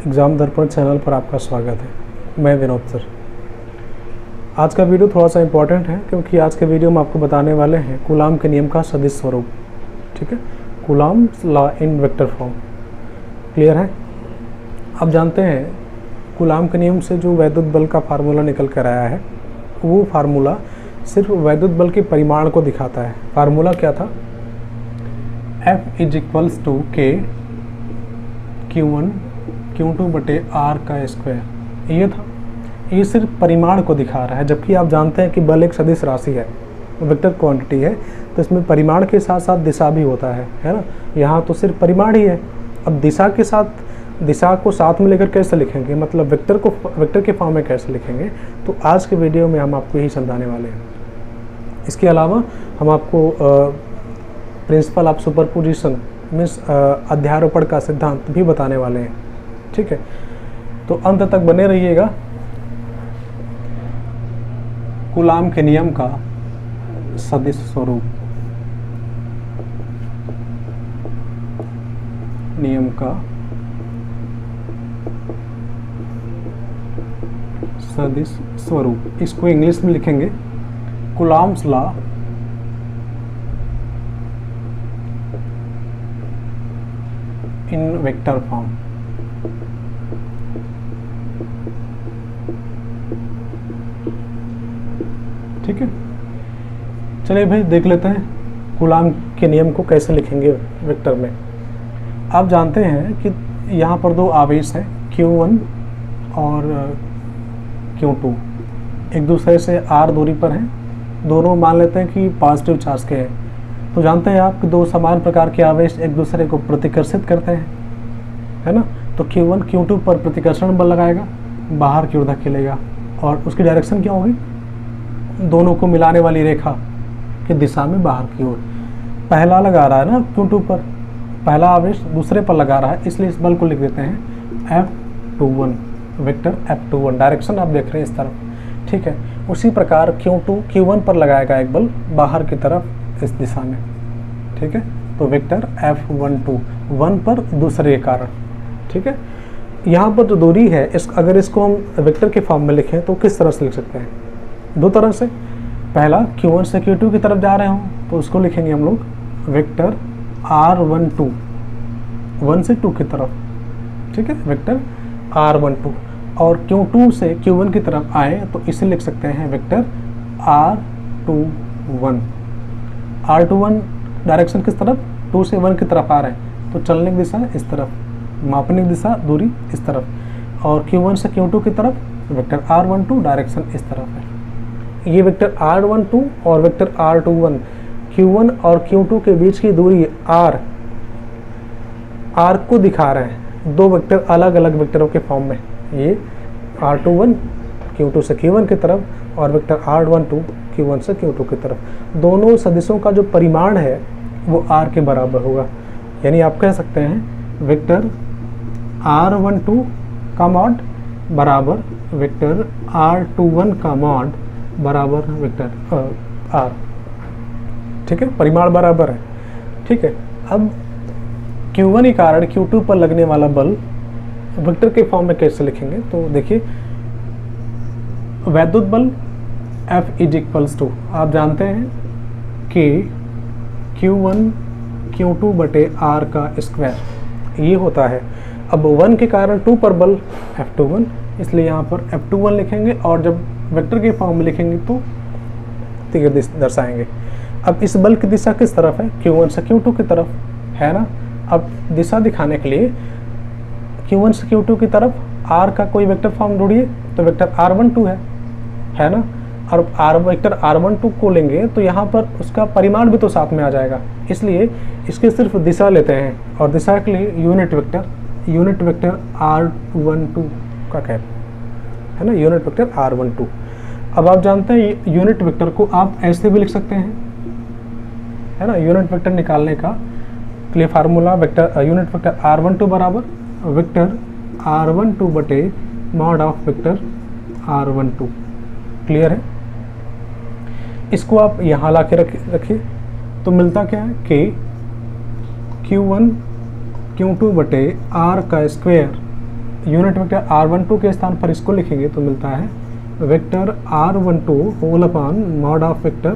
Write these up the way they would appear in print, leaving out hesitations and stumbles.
Exam दर्पण channel पर आपका स्वागत है। मैं विनोद सर। आज का वीडियो थोड़ा सा इम्पोर्टेंट है क्योंकि आज के वीडियो में आपको बताने वाले हैं कूलाम के नियम का सदिश स्वरूप। ठीक है, coulombs law in vector form. Clear है? आप जानते हैं कूलाम के नियम से जो वैद्युत बल का फार्मूला निकल कर आया है, वो फार्मूला सिर्फ वैद्युत बल के परिमाण को दिखाता है। फार्मूला क्या था? F इज टू के Q1 Q2 बटे R का स्क्वायर। ये था, ये सिर्फ परिमाण को दिखा रहा है। जबकि आप जानते हैं कि बल एक सदिश राशि है, वेक्टर क्वांटिटी है, तो इसमें परिमाण के साथ साथ दिशा भी होता है ना। यहाँ तो सिर्फ परिमाण ही है। अब दिशा के साथ, दिशा को साथ में लेकर कैसे लिखेंगे, मतलब वेक्टर के फॉर्म में कैसे लिखेंगे, तो आज के वीडियो में हम आपको यही समझाने वाले हैं। इसके अलावा हम आपको प्रिंसिपल ऑफ सुपरपोजिशन मीन्स अध्यारोपण का सिद्धांत भी बताने वाले हैं। ठीक है, तो अंत तक बने रहिएगा। कूलाम के नियम का सदिश स्वरूप, नियम का सदिश स्वरूप, इसको इंग्लिश में लिखेंगे coulombs law in vector form. ठीक है, चलिए भाई देख लेते हैं कूलाम के नियम को कैसे लिखेंगे वेक्टर में। आप जानते हैं कि यहाँ पर दो आवेश हैं Q1 और Q2, एक दूसरे से R दूरी पर हैं। दोनों मान लेते हैं कि पॉजिटिव चार्ज के हैं। तो जानते हैं आप कि दो समान प्रकार के आवेश एक दूसरे को प्रतिकर्षित करते हैं, है ना। तो Q1 Q2 पर प्रतिकर्षण बल लगाएगा, बाहर की ओर धकेलेगा, और उसकी डायरेक्शन क्या होगी? दोनों को मिलाने वाली रेखा की दिशा में बाहर की ओर। पहला लगा रहा है ना Q2 पर, पहला आवेश दूसरे पर लगा रहा है, इसलिए इस बल को लिख देते हैं F21, वेक्टर F21। डायरेक्शन आप देख रहे हैं इस तरफ। ठीक है, उसी प्रकार Q1 पर लगाएगा एक बल बाहर की तरफ इस दिशा में। ठीक है, तो वेक्टर F12, 1 पर दूसरे के कारण। ठीक है, यहाँ पर जो दूरी है अगर इसको हम वेक्टर के फॉर्म में लिखें तो किस तरह से लिख सकते हैं? दो तरह से। पहला Q1 से Q2 की तरफ जा रहे हों तो उसको लिखेंगे हम लोग वेक्टर R12, 1 से 2 की तरफ। ठीक है, वेक्टर R12। और Q2 से Q1 की तरफ आए तो इसे लिख सकते हैं वेक्टर R21। R21 डायरेक्शन किस तरफ? 2 से 1 की तरफ आ रहे हैं, तो चलने की दिशा इस तरफ, मापने की दिशा दूरी इस तरफ। और Q1 से Q2 की तरफ वेक्टर R12, डायरेक्शन इस तरफ है। ये वेक्टर R12 और वेक्टर R21, Q1 और Q2 के बीच की दूरी R को दिखा रहे हैं। दो वेक्टर अलग अलग वेक्टरों के फॉर्म में, ये R21 Q2 से Q1 की तरफ और वेक्टर R12 Q1 से Q2 की तरफ। दोनों सदिशों का जो परिमाण है वो R के बराबर होगा। यानी आप कह सकते हैं वेक्टर R12 का मॉड बराबर वेक्टर R21 का मॉड बराबर वेक्टर R। ठीक है, परिमाण बराबर है। ठीक है, अब Q1 के कारण Q2 पर लगने वाला बल वेक्टर के फॉर्म में कैसे लिखेंगे? तो देखिए, वैद्युत बल F इज टू, आप जानते हैं कि Q1 Q2 बटे R का स्क्वायर, ये होता है। अब 1 के कारण 2 पर बल F21, इसलिए यहाँ पर F21 लिखेंगे, और जब वेक्टर के फॉर्म में लिखेंगे तो तीर दर्शाएंगे। अब इस बल की दिशा किस तरफ है? Q1 से Q2 की तरफ, है ना। अब दिशा दिखाने के लिए Q1 से Q2 की तरफ R का कोई वेक्टर फॉर्म ढूंढिए, तो वेक्टर R12 है ना। और वेक्टर R12 को लेंगे तो यहाँ पर उसका परिमाण भी तो साथ में आ जाएगा, इसलिए इसकी सिर्फ दिशा लेते हैं, और दिशा के लिए यूनिट वेक्टर R12 का कहते है ना, यूनिट वेक्टर R12। अब आप जानते हैं यूनिट वेक्टर को आप ऐसे भी लिख सकते हैं, है ना। यूनिट वेक्टर निकालने का लिए formula vector unit vector R12 बराबर वेक्टर R12 बटे mod of vector R12। Clear है? इसको आप यहाँ ला के रखिए तो मिलता क्या है कि Q1 Q2 बटे R का स्क्वायर यूनिट वेक्टर r12 के स्थान पर इसको लिखेंगे तो मिलता है vector r12 whole upon mod of vector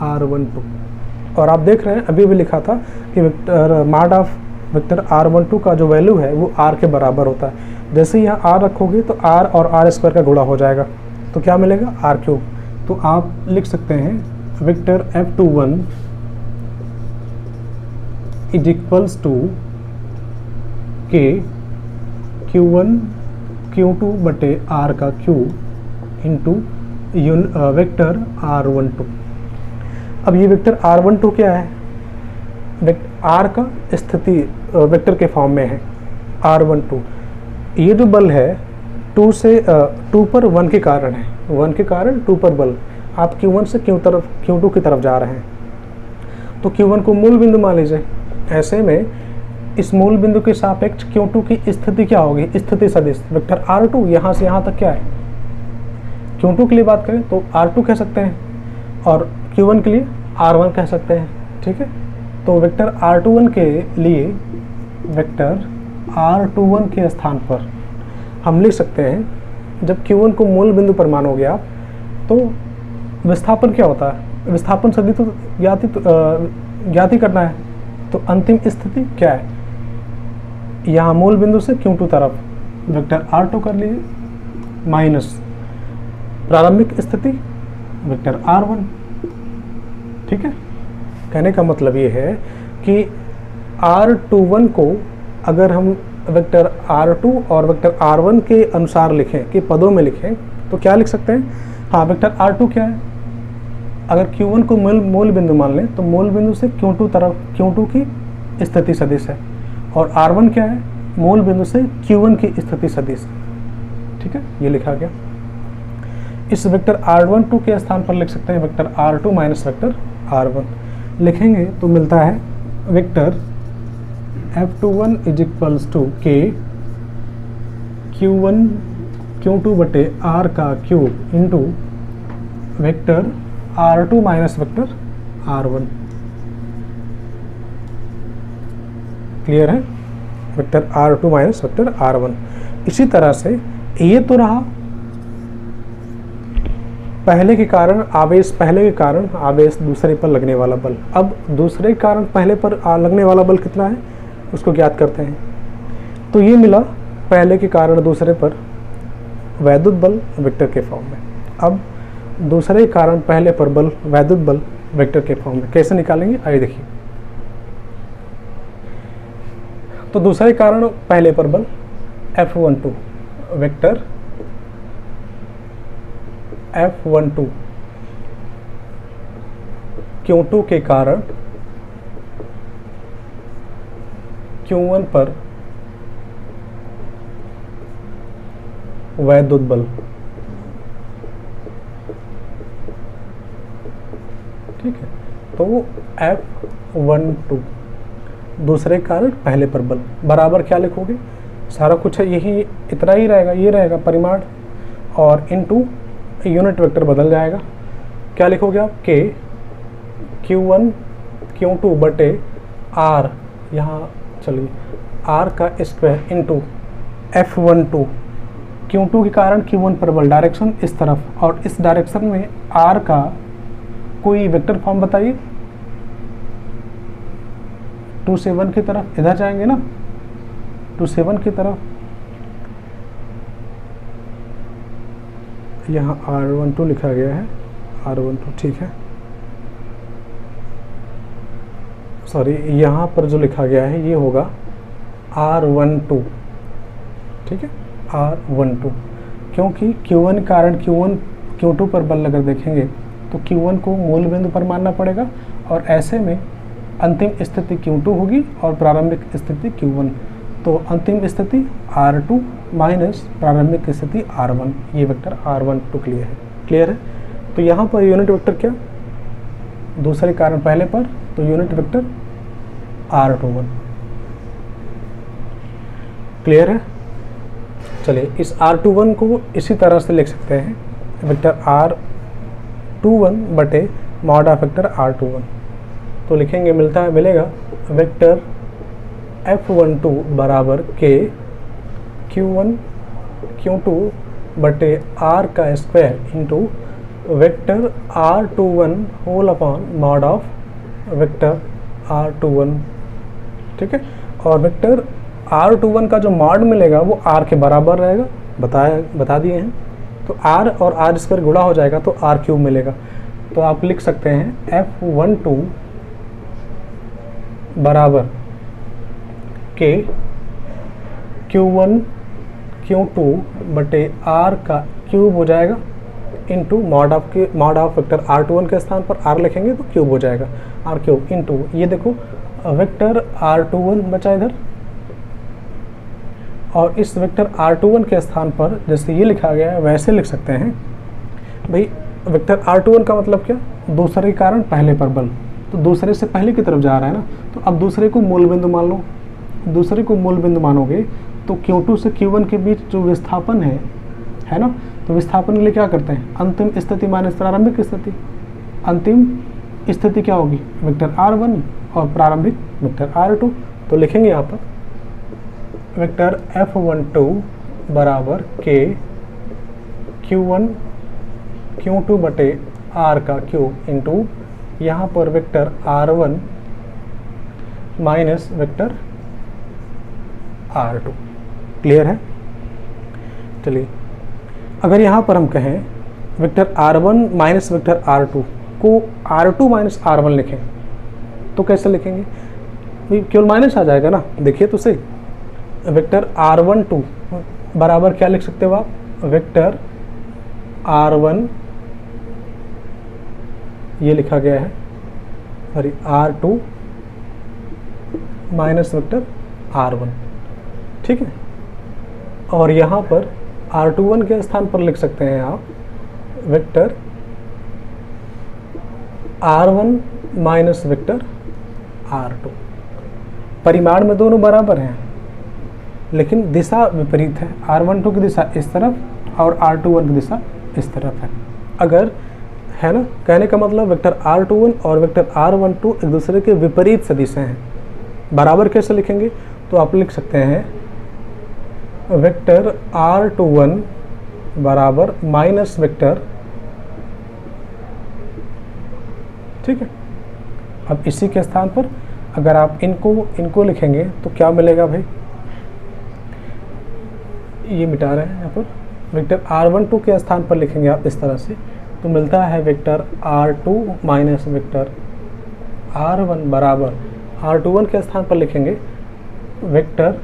r12। और आप देख रहे हैं अभी भी लिखा था कि vector mod of vector r12 का जो वैल्यू है वो r के बराबर होता है। जैसे ही यहाँ r रखोगे तो r और r स्क्वायर का गुणा हो जाएगा, तो क्या मिलेगा r क्यूब। तो आप लिख सकते हैं vector f21 is equals to k q1 q2 बटे r का क्यूब इंटू वेक्टर r12। अब ये वेक्टर r12 क्या है, r का स्थिति वेक्टर के फॉर्म में है r12। ये जो बल है 2 से 2 पर 1 के कारण है, 1 के कारण 2 पर बल। आप q1 से q2 की तरफ जा रहे हैं तो q1 को मूल बिंदु मान लीजिए। ऐसे में इस मूल बिंदु के सापेक्ष q2 की स्थिति क्या होगी, स्थिति सदिश वेक्टर r2 यहाँ से यहाँ तक क्या है। q2 के लिए बात करें तो r2 कह सकते हैं और q1 के लिए r1 कह सकते हैं। ठीक है, तो वेक्टर r21 के लिए वेक्टर r21 के स्थान पर हम लिख सकते हैं, जब q1 को मूल बिंदु पर मानोगे आप तो विस्थापन क्या होता है, विस्थापन सदिश तो ज्ञात ही करना है। तो अंतिम स्थिति क्या है, यहाँ मूल बिंदु से q2 तरफ वेक्टर r2 कर लीजिए माइनस प्रारंभिक स्थिति वेक्टर r1। ठीक है, कहने का मतलब ये है कि r21 को अगर हम वेक्टर r2 और वेक्टर r1 के अनुसार लिखें कि पदों में लिखें तो क्या लिख सकते हैं। हाँ, वेक्टर r2 क्या है, अगर q1 को मूल बिंदु मान लें तो मूल बिंदु से q2 तरफ q2 की स्थिति सदिश है, और r1 क्या है, मूल बिंदु से q1 की स्थिति सदिश। ठीक है, ये लिखा गया। इस वेक्टर r12 के स्थान पर लिख सकते हैं vector r2 minus vector r1। लिखेंगे तो मिलता है vector f21 is equals to k q1 q2 बटे r का cube into vector r2 minus vector r1। Clear है, vector r2 minus vector r1। इसी तरह से ये तो रहा पहले के कारण आवेश दूसरे पर लगने वाला बल। अब दूसरे कारण पहले पर लगने वाला बल कितना है उसको ज्ञात करते हैं। तो ये मिला पहले के कारण दूसरे पर वैद्युत बल वेक्टर के फॉर्म में। अब दूसरे कारण पहले पर बल वैद्युत बल वेक्टर के फॉर्म में कैसे निकालेंगे, आइए देखिए। तो दूसरे कारण पहले पर बल F12 वेक्टर F12 Q2 के कारण Q1 पर वैद्युत बल। ठीक है, तो F12 दूसरे कारण पहले पर बल बराबर क्या लिखोगे, सारा कुछ है यही, इतना ही रहेगा, ये रहेगा परिमाण और इनटू यूनिट वेक्टर बदल जाएगा। क्या लिखोगे आप, K Q1 Q2 बटे R, यहाँ चलिए R का स्क्वायर इंटू F12 Q2 के कारण Q1 पर बल, डायरेक्शन इस तरफ, और इस डायरेक्शन में R का कोई वेक्टर फॉर्म बताइए। 2 से 1 की तरफ इधर जाएंगे ना, 2 से 1 की तरफ। यहाँ R12 लिखा गया है, R12 ठीक है, सॉरी यहाँ पर जो लिखा गया है ये होगा R12। ठीक है, R12, क्योंकि Q1 कारण Q2 पर बल अगर देखेंगे तो Q1 को मूल बिंदु पर मानना पड़ेगा, और ऐसे में अंतिम स्थिति Q2 होगी और प्रारंभिक स्थिति Q1। तो अंतिम स्थिति R2 माइनस प्रारंभिक स्थिति R1, ये वेक्टर R12 के लिए है। क्लियर है, तो यहाँ पर यूनिट वेक्टर क्या, दूसरे कारण पहले पर, तो यूनिट वेक्टर R21। क्लियर है, चलिए इस R21 को इसी तरह से लिख सकते हैं वेक्टर R21 बटे मॉड ऑफ वेक्टर R21। तो लिखेंगे मिलेगा वेक्टर F12 बराबर K Q1 Q2 बटे R का square into vector R21 whole upon mod of vector R21, ठीक है। और वेक्टर R21 का जो मॉड मिलेगा वो R के बराबर रहेगा, बता दिए हैं। तो R और R स्क्वायर गुणा हो जाएगा तो R क्यूब मिलेगा। तो आप लिख सकते हैं F12 बराबर के Q1 Q2 बटे R का क्यूब हो जाएगा into mod of vector R21 के स्थान पर R लिखेंगे तो क्यूब हो जाएगा, R क्यूब इंटू ये देखो वेक्टर R21 बचा इधर, और इस वेक्टर R21 के स्थान पर जैसे ये लिखा गया है वैसे लिख सकते हैं। भाई वेक्टर R21 का मतलब क्या, दूसरे के कारण पहले पर बल, तो दूसरे से पहले की तरफ जा रहा है ना, तो अब दूसरे को मूल बिंदु मान लो। दूसरे को मूल बिंदु मानोगे तो Q2 से Q1 के बीच जो विस्थापन है ना, तो विस्थापन के लिए क्या करते हैं, अंतिम स्थिति माइनस प्रारंभिक स्थिति। अंतिम स्थिति क्या होगी, वेक्टर R1 और प्रारंभिक वेक्टर R2। तो लिखेंगे यहाँ पर वेक्टर F12 बराबर के Q1 Q2 बटे R का क्यूब इंटू यहाँ पर vector R1 minus vector R2। Clear है। चलिए अगर यहाँ पर हम कहें vector R1 minus vector R2 को R2 माइनस R1 लिखें तो कैसे लिखेंगे, केवल माइनस आ जाएगा ना। देखिए तो सही, वेक्टर R12 बराबर क्या लिख सकते हो आप, वेक्टर R1 ये लिखा गया है sorry R2 minus vector R1, ठीक है। और यहाँ पर R21 के स्थान पर लिख सकते हैं आप vector R1 minus vector R2। परिमाण में दोनों बराबर हैं लेकिन दिशा विपरीत है, R12 की दिशा इस तरफ और R21 की दिशा इस तरफ है। अगर है ना, कहने का मतलब वेक्टर R21 और वेक्टर R12 एक दूसरे के विपरीत सदिश हैं। बराबर कैसे लिखेंगे, तो आप लिख सकते हैं वेक्टर R21 बराबर माइनस वेक्टर, ठीक है। अब इसी के स्थान पर अगर आप इनको लिखेंगे तो क्या मिलेगा भाई, ये मिटा रहे हैं यहाँ पर, वेक्टर R12 के स्थान पर लिखेंगे आप इस तरह से तो मिलता है vector R2 minus vector R1 बराबर R21 के स्थान पर लिखेंगे vector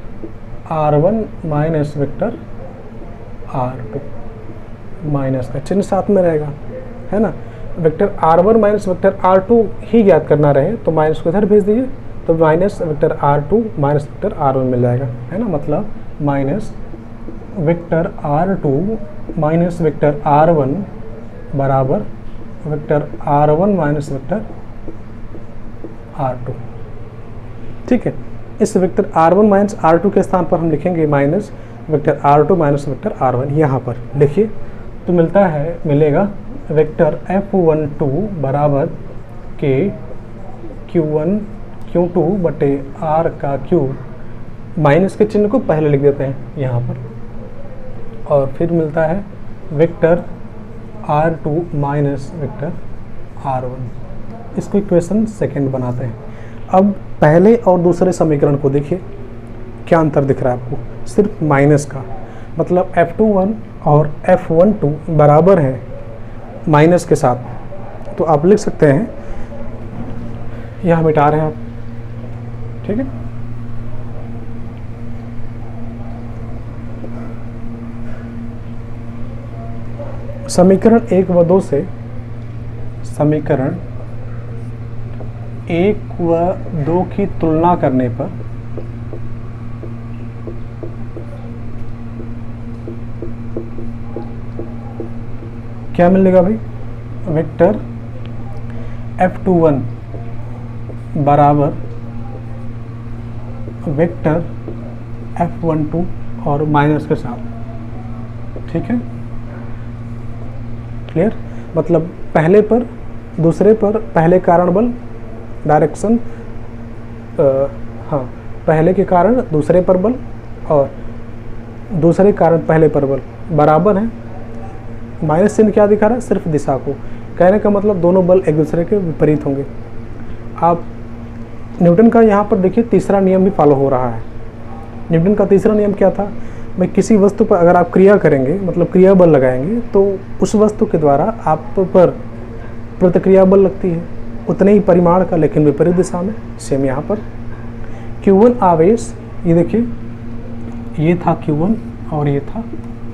R1 minus vector R2, minus का चिन्ह साथ में रहेगा, है ना। Vector R1 minus vector R2 ही ज्ञात करना रहे तो माइनस को इधर भेज दीजिए, तो minus vector R2 minus vector R1 मिल जाएगा, है ना। मतलब minus vector R2 minus vector R1 बराबर vector R1 minus vector R2, ठीक है। इस वेक्टर R1 माइनस R2 के स्थान पर हम लिखेंगे minus vector R2 minus vector R1, यहाँ पर लिखिए तो मिलेगा वेक्टर F12 बराबर के Q1 Q2 बटे R का क्यूब, माइनस के चिन्ह को पहले लिख देते हैं यहाँ पर, और फिर मिलता है vector R2 minus vector R1। इसको इक्वेशन सेकेंड बनाते हैं। अब पहले और दूसरे समीकरण को देखिए, क्या अंतर दिख रहा है आपको, सिर्फ माइनस का, मतलब F21 और F12 बराबर है माइनस के साथ, तो आप लिख सकते हैं, यह मिटा रहे हैं आप, ठीक है। समीकरण 1 व 2 से समीकरण 1 व 2 की तुलना करने पर क्या मिलेगा भाई, वेक्टर F21 बराबर वेक्टर F12 और माइनस के साथ, ठीक है। क्लियर, मतलब पहले पर दूसरे पर पहले कारण बल डायरेक्शन, हाँ, पहले के कारण दूसरे पर बल, और दूसरे कारण पहले पर बल बराबर है। माइनस चिन्ह क्या दिखा रहा है? सिर्फ दिशा को। कहने का मतलब दोनों बल एक दूसरे के विपरीत होंगे। आप न्यूटन का यहाँ पर देखिए तीसरा नियम भी फॉलो हो रहा है। न्यूटन का तीसरा नियम क्या था? भाई किसी वस्तु पर अगर आप क्रिया करेंगे, मतलब क्रिया बल लगाएंगे, तो उस वस्तु के द्वारा आप पर प्रतिक्रिया बल लगती है उतने ही परिमाण का, लेकिन विपरीत दिशा में। सेम यहाँ पर Q1 आवेश, ये देखिए ये था Q1 और ये था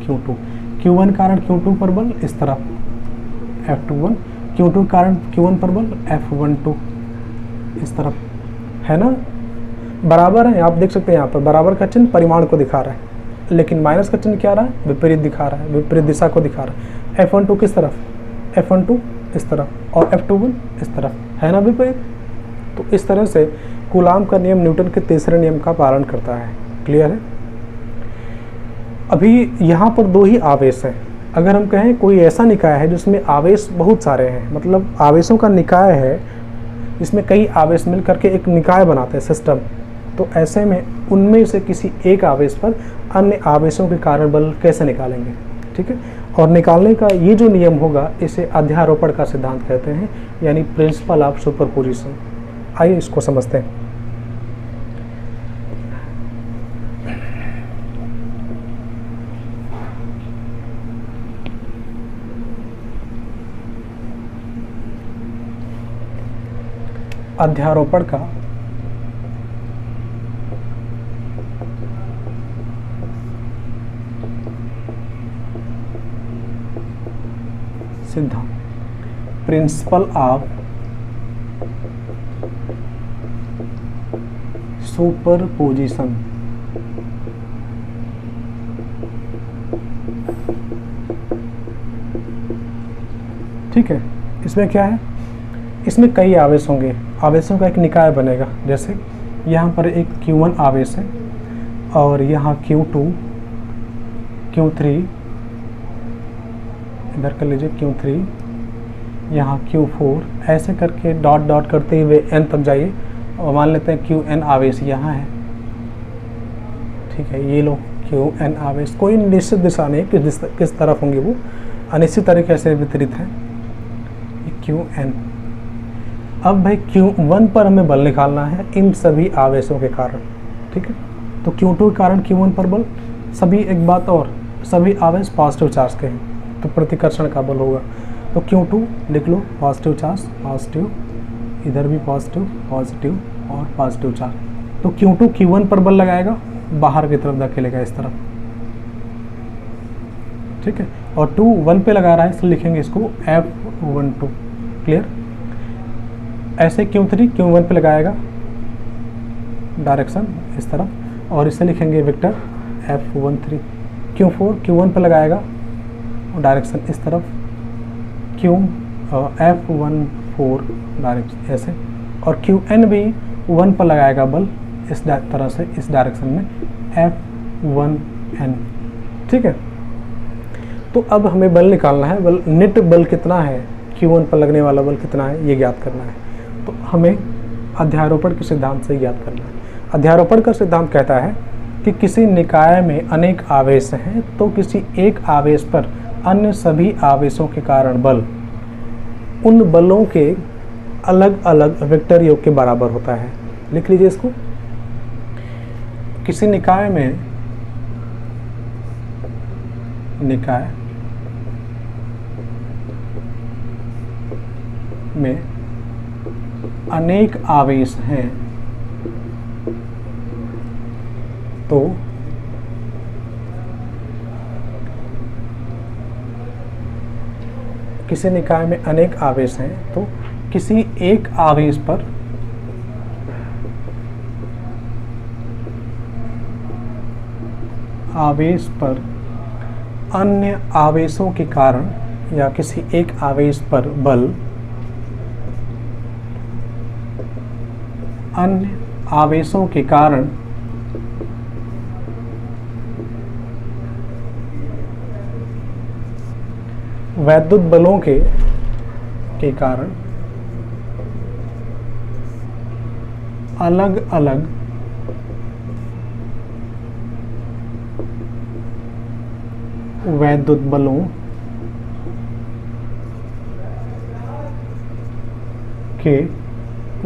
Q2। Q1 कारण Q2 पर बल इस तरफ F21, Q2 कारण Q1 पर बल F12 इस तरफ, है ना? बराबर है, आप देख सकते हैं यहाँ पर बराबर का चिन्ह परिमाण को दिखा रहा है, लेकिन माइनस का चिन्ह क्या रहा है? विपरीत दिखा रहा है, विपरीत दिशा को दिखा रहा है। F12 किस तरफ? F12 इस तरफ और F21 इस तरफ, है ना विपरीत? तो इस तरह से कूलाम का नियम न्यूटन के तीसरे नियम का पालन करता है। क्लियर है? अभी यहाँ पर दो ही आवेश हैं। अगर हम कहें कोई ऐसा निकाय है जिसमें आवेश बहुत सारे हैं, मतलब आवेशों का निकाय है जिसमें कई आवेश मिल करके एक निकाय बनाते हैं, सिस्टम, तो ऐसे में उनमें से किसी एक आवेश पर अन्य आवेशों के कारण बल कैसे निकालेंगे? ठीक है, और निकालने का ये जो नियम होगा इसे अध्यारोपण का सिद्धांत कहते हैं, यानी प्रिंसिपल ऑफ सुपरपोजिशन। आइए इसको समझते हैं। अध्यारोपण का सिद्धांत, प्रिंसिपल ऑफ सुपरपोजिशन। ठीक है, इसमें क्या है? इसमें कई आवेश होंगे, आवेशों का एक निकाय बनेगा। जैसे यहाँ पर एक Q1 आवेश है और यहाँ Q2, Q3, इधर कर लीजिए Q3, यहाँ Q4, ऐसे करके डॉट डॉट करते हुए n तक जाइए और मान लेते हैं Qn आवेश यहाँ है। ठीक है, ये लो Qn आवेश, कोई निश्चित दिशा नहीं किस तरफ होंगे, वो अनिश्चित तरीके से वितरित है Qn। अब भाई Q1 पर हमें बल निकालना है इन सभी आवेशों के कारण। ठीक है, तो Q2 के कारण Q1 पर बल, सभी, एक बात और, सभी आवेश पॉजिटिव चार्ज के हैं तो प्रतिकर्षण का बल होगा। तो Q2 लिख लो, पॉजिटिव चार्ज, पॉजिटिव, इधर भी पॉजिटिव, पॉजिटिव और पॉजिटिव चार्ज। तो Q2 Q1 पर बल लगाएगा, बाहर की तरफ धकेलेगा इस तरफ। ठीक है, और 2 1 पे लगा रहा है इसलिए लिखेंगे इसको F12। क्लियर? ऐसे Q3 Q1 पे लगाएगा डायरेक्शन इस तरफ और इसे लिखेंगे वेक्टर F13। Q4 Q1 पे लगाएगा डायरेक्शन इस तरफ, F14 डायरेक्शन ऐसे, और Qn भी 1 पर लगाएगा बल इस तरह से, इस डायरेक्शन में F1n। ठीक है, तो अब हमें बल निकालना है। बल, नेट बल कितना है, Q1 पर लगने वाला बल कितना है, ये ज्ञात करना है। तो हमें अध्यारोपण के सिद्धांत से ज्ञात करना है। अध्यारोपण का सिद्धांत कहता है कि किसी निकाय में अनेक आवेश हैं तो किसी एक आवेश पर अन्य सभी आवेशों के कारण बल उन बलों के अलग अलग वेक्टर योग के बराबर होता है। लिख लीजिए इसको। किसी निकाय में अनेक आवेश हैं तो किसी निकाय में अनेक आवेश हैं तो किसी एक आवेश पर अन्य आवेशों के कारण या किसी एक आवेश पर बल अन्य आवेशों के कारण वैद्युत बलों के कारण अलग अलग वैद्युत बलों के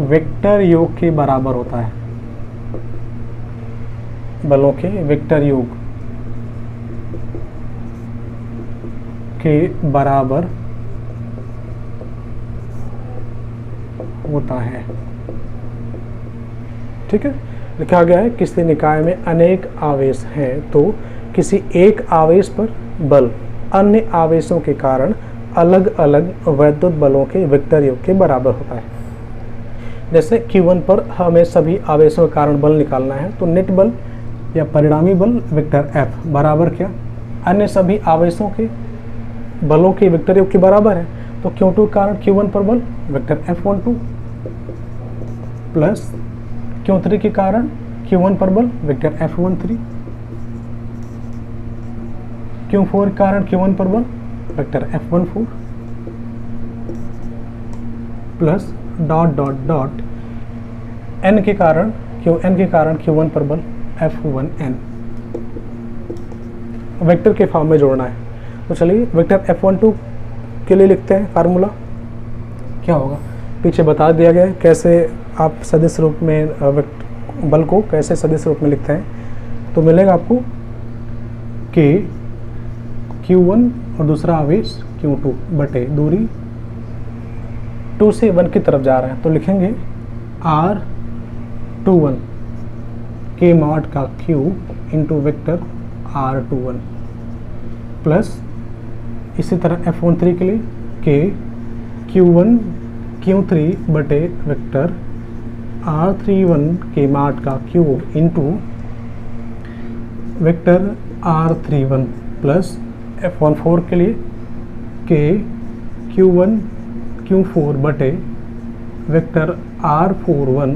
वेक्टर योग के बराबर होता है। बलों के वेक्टर योग के बराबर होता है। ठीक है, लिखा गया है किसी निकाय में अनेक आवेश हैं तो किसी एक आवेश पर बल अन्य आवेशों के कारण अलग अलग वैद्युत बलों के वेक्टर योग के बराबर होता है। जैसे Q1 पर हमें सभी आवेशों के कारण बल निकालना है तो नेट बल या परिणामी बल वेक्टर F बराबर क्या, अन्य सभी आवेशों के बलों के वेक्टर योग के बराबर है। तो Q2 के कारण Q1 पर बल वेक्टर F12 प्लस Q3 के कारण Q1 पर बल वेक्टर F13, Q4 के कारण Q1 पर बल vector F14 plus dot dot dot N के कारण Q1 पर बल F1N वेक्टर के फॉर्म में जोड़ना है। तो चलिए वेक्टर F12 के लिए लिखते हैं, फार्मूला क्या होगा पीछे बता दिया गया है, कैसे आप सदिश रूप में बल को कैसे सदिश रूप में लिखते हैं। तो मिलेगा आपको कि Q1 और दूसरा आवेश Q2 बटे दूरी 2 से 1 की तरफ जा रहा है तो लिखेंगे R21 के मॉड का Q into vector R21 plus इसी तरह F13 के लिए के Q1 Q3 बटे वेक्टर R31 के माट का Q into vector R31 plus F14 के लिए के Q1 Q4 बटे वेक्टर R41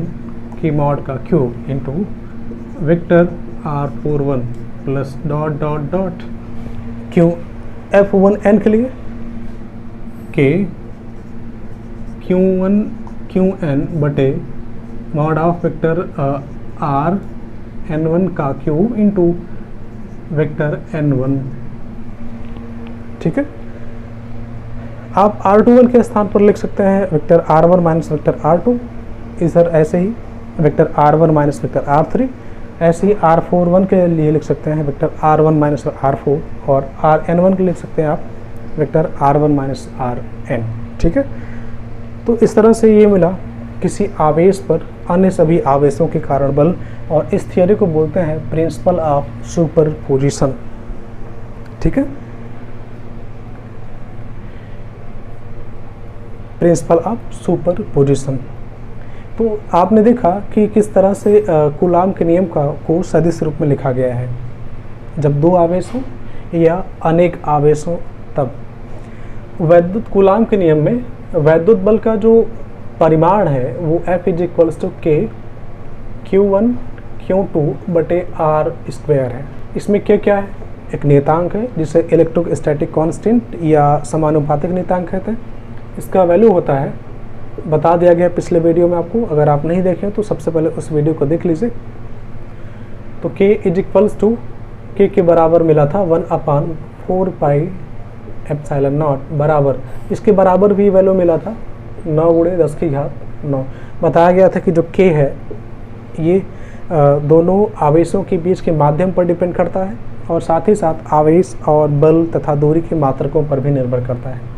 के मॉड का Q into vector R41 plus dot dot dot Q F1N के लिए के Q1 QN बटे मॉड ऑफ वेक्टर RN1 का Q इंटू वेक्टर N1। ठीक है, आप R21 के स्थान पर लिख सकते हैं vector R1 minus vector R2, इधर ऐसे ही vector R1 minus vector R3, ऐसे ही R41 के लिए लिख सकते हैं वेक्टर R1 माइनस R4 और RN1 के लिख सकते हैं आप वेक्टर R1 माइनस RN। ठीक है, तो इस तरह से ये मिला किसी आवेश पर अन्य सभी आवेशों के कारण बल, और इस थियरी को बोलते हैं प्रिंसिपल ऑफ सुपरपोजिशन। ठीक है, प्रिंसिपल ऑफ सुपरपोजिशन। तो आपने देखा कि किस तरह से कूलाम के नियम को सदिश रूप में लिखा गया है। जब दो आवेश हो या अनेक आवेश हो तब वैद्युत कूलाम के नियम में वैद्युत बल का जो परिमाण है वो F is equals to K Q1 Q2 बटे R स्क्वायर है। इसमें क्या है, एक नियतांक है जिसे इलेक्ट्रोस्टैटिक कांस्टेंट या समानुपातिक नियतांक कहते हैं। इसका वैल्यू होता है, बता दिया गया पिछले वीडियो में आपको, अगर आप नहीं देखें तो सबसे पहले उस वीडियो को देख लीजिए। तो K is equals to K के बराबर मिला था 1/4 पाई एप्सिलॉन नॉट बराबर, इसके बराबर भी वैल्यू मिला था 9 गुणे 10 की घात 9। बताया गया था कि जो K है ये दोनों आवेशों के बीच के माध्यम पर डिपेंड करता है और साथ ही साथ आवेश और बल तथा दूरी के मात्रकों पर भी निर्भर करता है।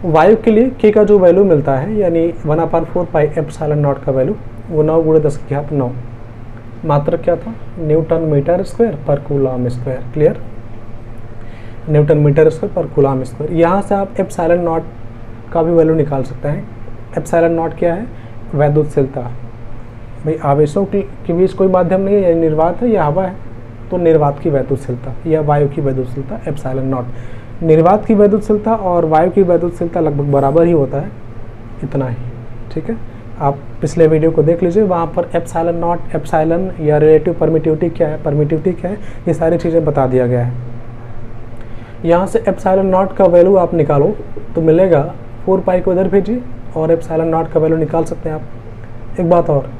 वायु के लिए K का जो वैल्यू मिलता है यानी 1/4 पाई एप्सिलॉन नॉट का वैल्यू वो 9 गुणे 10 की घात 9। मात्रक क्या था, न्यूटन मीटर स्क्वायर पर coulomb square. Clear, newton metre square पर कूलाम स्क्वायर। यहाँ से आप एप्सिलॉन नॉट का भी वैल्यू निकाल सकते हैं। एप्सिलॉन नॉट क्या है, वैद्युतशीलता। भाई आवेशों के बीच कोई माध्यम नहीं है, या निर्वात है या हवा है, तो निर्वात की वैद्युतशीलता या वायु की वैद्युतशीलता एप्सिलॉन नॉट। निर्वात की वैद्युतशीलता और वायु की वैद्युतशीलता लगभग बराबर ही होता है, इतना ही। ठीक है, आप पिछले वीडियो को देख लीजिए, वहाँ पर एप्सिलॉन नॉट, एप्सिलॉन या रिलेटिव परमिटिविटी क्या है, परमिटिविटी क्या है, ये सारी चीज़ें बता दिया गया है। यहाँ से एप्सिलॉन नॉट का वैल्यू आप निकालो तो मिलेगा 4 पाई को इधर भेजिए और एप्सिलॉन नॉट का वैल्यू निकाल सकते हैं आप। एक बात और,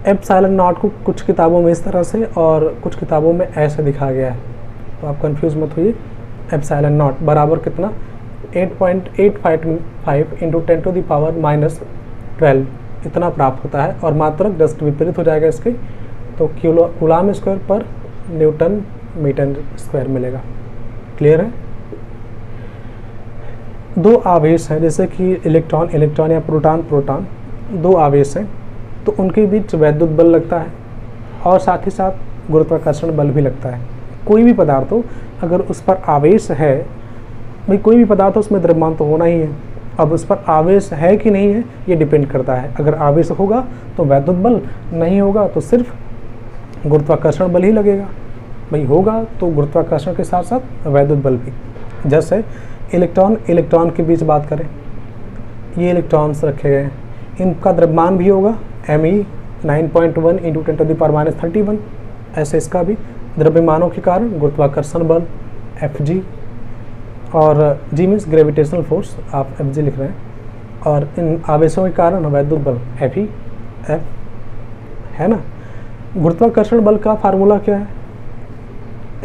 एप्सिलॉन नॉट को कुछ किताबों में इस तरह से और कुछ किताबों में ऐसे दिखाया गया है, तो आप कंफ्यूज मत होइए। एप्सिलॉन नॉट बराबर कितना 8.855 इंटू 10⁻⁻12 इतना प्राप्त होता है, और मात्रक जस्ट विपरीत हो जाएगा इसके, तो कूलाम स्क्वायर पर न्यूटन मीटर स्क्वायर मिलेगा। क्लियर है। दो आवेश हैं जैसे कि इलेक्ट्रॉन इलेक्ट्रॉन या प्रोटॉन प्रोटॉन, दो आवेश हैं तो उनके बीच वैद्युत बल लगता है और साथ ही साथ गुरुत्वाकर्षण बल भी लगता है। कोई भी पदार्थ हो अगर उस पर आवेश है, भाई कोई भी पदार्थ हो उसमें द्रव्यमान तो होना ही है, अब उस पर आवेश है कि नहीं है ये डिपेंड करता है। अगर आवेश होगा तो वैद्युत बल, नहीं होगा तो सिर्फ गुरुत्वाकर्षण बल ही लगेगा। भाई होगा तो गुरुत्वाकर्षण के साथ साथ वैद्युत बल भी। जैसे इलेक्ट्रॉन इलेक्ट्रॉन के बीच बात करें, ये इलेक्ट्रॉन्स रखे गए हैं, इनका द्रव्यमान भी होगा me 9.1 इंटू 10⁻31। ऐसे इसका भी द्रव्यमानों के कारण गुरुत्वाकर्षण बल Fg, और g मीन्स ग्रेविटेशनल फोर्स, आप Fg लिख रहे हैं, और इन आवेशों के कारण वैद्युत बल Fe F है ना। गुरुत्वाकर्षण बल का फार्मूला क्या है,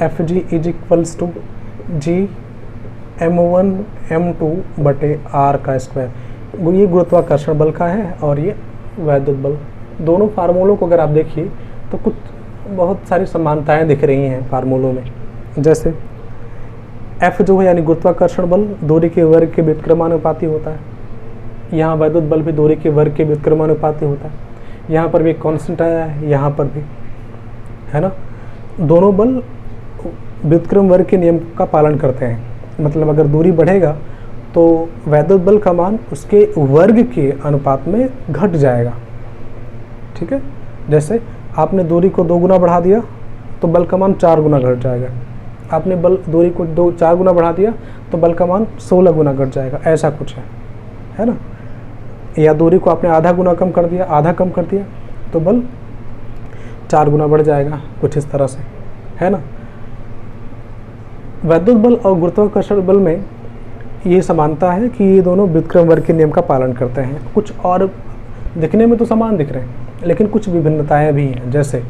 Fg is equals to G m1 m2 बटे r का स्क्वायर। ये गुरुत्वाकर्षण बल का है और ये वैद्युत बल। दोनों फार्मूलों को अगर आप देखिए तो कुछ बहुत सारी समानताएं दिख रही हैं फार्मूलों में। जैसे F जो है यानी गुरुत्वाकर्षण बल दूरी के वर्ग के व्युत्क्रमानुपाती होता है, यहाँ वैद्युत बल भी दूरी के वर्ग के व्युत्क्रमानुपाती होता है। यहाँ पर भी एक कांस्टेंट आया है, यहाँ पर भी है ना। दोनों बल व्युत्क्रम वर्ग के नियम का पालन करते हैं, मतलब अगर दूरी बढ़ेगा तो वैद्युत बल का मान उसके वर्ग के अनुपात में घट जाएगा। ठीक है, जैसे आपने दूरी को 2 गुना बढ़ा दिया तो बल का मान 4 गुना घट जाएगा, आपने दूरी को 4 गुना बढ़ा दिया तो बल का मान 16 गुना घट जाएगा, ऐसा कुछ है ना। या दूरी को आपने आधा गुना कम कर दिया, आधा कम कर दिया तो बल 4 गुना बढ़ जाएगा, कुछ इस तरह से है ना। वैद्युत बल और गुरुत्वाकर्षण बल में ये समानता है कि ये दोनों व्युत्क्रम वर्ग के नियम का पालन करते हैं। कुछ और दिखने में तो समान दिख रहे हैं लेकिन कुछ विभिन्नताएं भी हैं। जैसे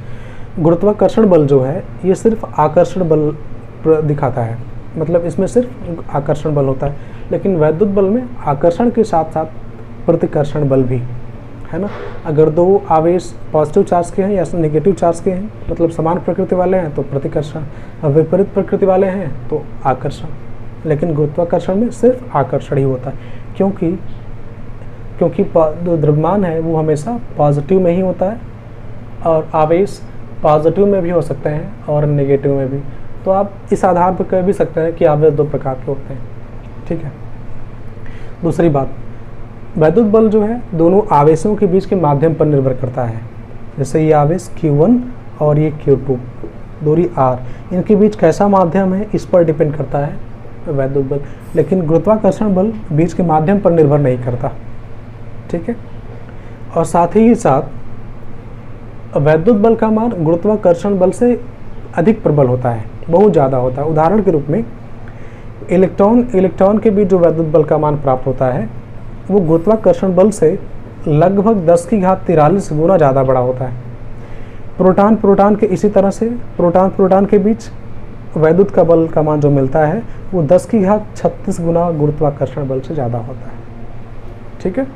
गुरुत्वाकर्षण बल जो है ये सिर्फ आकर्षण बल दिखाता है, मतलब इसमें सिर्फ आकर्षण बल होता है, लेकिन वैद्युत बल में आकर्षण के साथ साथ प्रतिकर्षण बल भी है ना। अगर दो आवेश पॉजिटिव चार्ज के हैं या नेगेटिव चार्ज के हैं, मतलब समान प्रकृति वाले हैं तो प्रतिकर्षण, विपरीत प्रकृति वाले हैं तो आकर्षण। लेकिन गुरुत्वाकर्षण में सिर्फ आकर्षण ही होता है, क्योंकि जो द्रव्यमान है वो हमेशा पॉजिटिव में ही होता है और आवेश पॉजिटिव में भी हो सकते हैं और नेगेटिव में भी। तो आप इस आधार पर कह भी सकते हैं कि आवेश 2 प्रकार के होते हैं। ठीक है। दूसरी बात, वैद्युत बल जो है दोनों आवेशों के बीच के माध्यम पर निर्भर करता है। जैसे ये आवेश Q1 और ये Q2, दूरी r, इनके बीच कैसा माध्यम है इस पर डिपेंड करता है वैद्युत बल। लेकिन गुरुत्वाकर्षण बल बीच के माध्यम पर निर्भर नहीं करता। ठीक है। और साथ ही साथ वैद्युत बल का मान गुरुत्वाकर्षण बल से अधिक प्रबल होता है, बहुत ज़्यादा होता है। उदाहरण के रूप में इलेक्ट्रॉन के बीच जो वैद्युत बल का मान प्राप्त होता है वो गुरुत्वाकर्षण बल से लगभग 10⁻43 गुना ज़्यादा बड़ा होता है। प्रोटॉन के इसी तरह से प्रोटॉन के बीच वैद्युत का बल का मान जो मिलता है वो 10⁻36 गुना गुरुत्वाकर्षण बल से ज़्यादा होता है। ठीक है।